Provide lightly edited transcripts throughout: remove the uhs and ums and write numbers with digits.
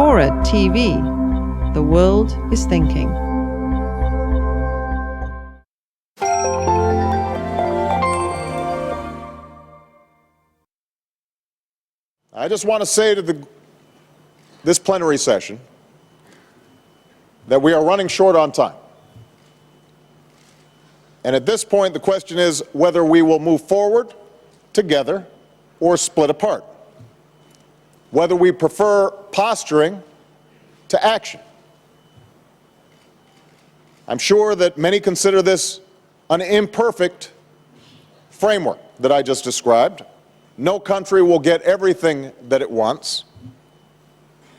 FORA.tv. The world is thinking. I just want to say to this plenary session that we are running short on time. And at this point, the question is whether we will move forward together or split apart, whether we prefer posturing to action. I'm sure that many consider this an imperfect framework that I just described. No country will get everything that it wants.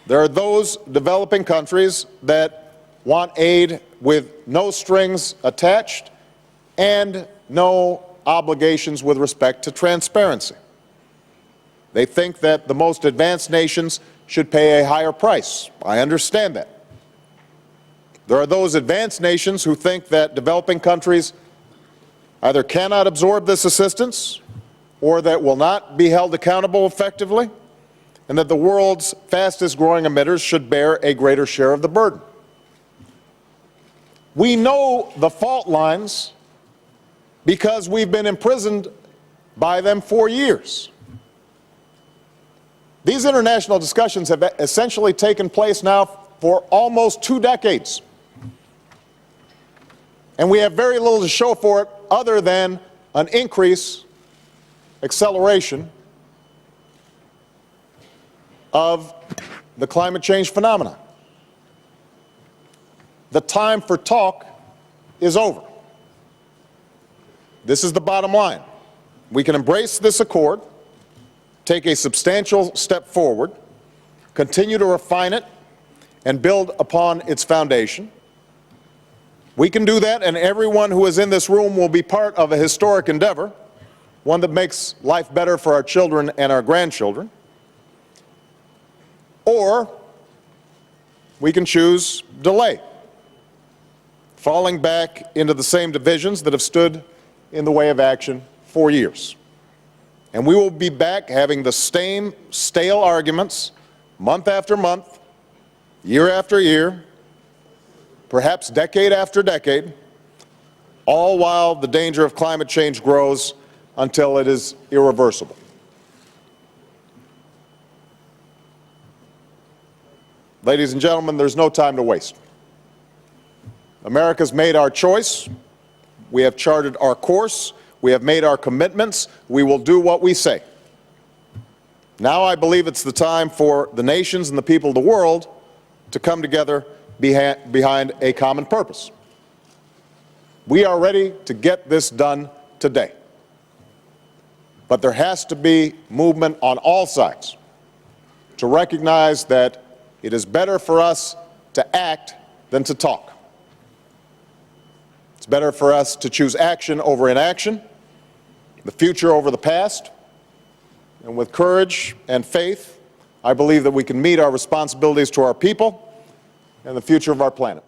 There are those developing countries that want aid with no strings attached and no obligations with respect to transparency. They think that the most advanced nations should pay a higher price. I understand that. There are those advanced nations who think that developing countries either cannot absorb this assistance or that will not be held accountable effectively, and that the world's fastest growing emitters should bear a greater share of the burden. We know the fault lines because we've been imprisoned by them for years. These international discussions have essentially taken place now for almost 2 decades. And we have very little to show for it other than an increase, acceleration of the climate change phenomenon. The time for talk is over. This is the bottom line. We can embrace this accord, take a substantial step forward, continue to refine it, and build upon its foundation. We can do that, and everyone who is in this room will be part of a historic endeavor, one that makes life better for our children and our grandchildren. Or we can choose delay, falling back into the same divisions that have stood in the way of action for years. And we will be back having the same stale arguments month after month, year after year, perhaps decade after decade, all while the danger of climate change grows until it is irreversible. Ladies and gentlemen, there's no time to waste. America's made our choice. We have charted our course. We have made our commitments. We will do what we say. Now I believe it's the time for the nations and the people of the world to come together behind a common purpose. We are ready to get this done today. But there has to be movement on all sides to recognize that it is better for us to act than to talk. It's better for us to choose action over inaction, the future over the past, and with courage and faith, I believe that we can meet our responsibilities to our people and the future of our planet.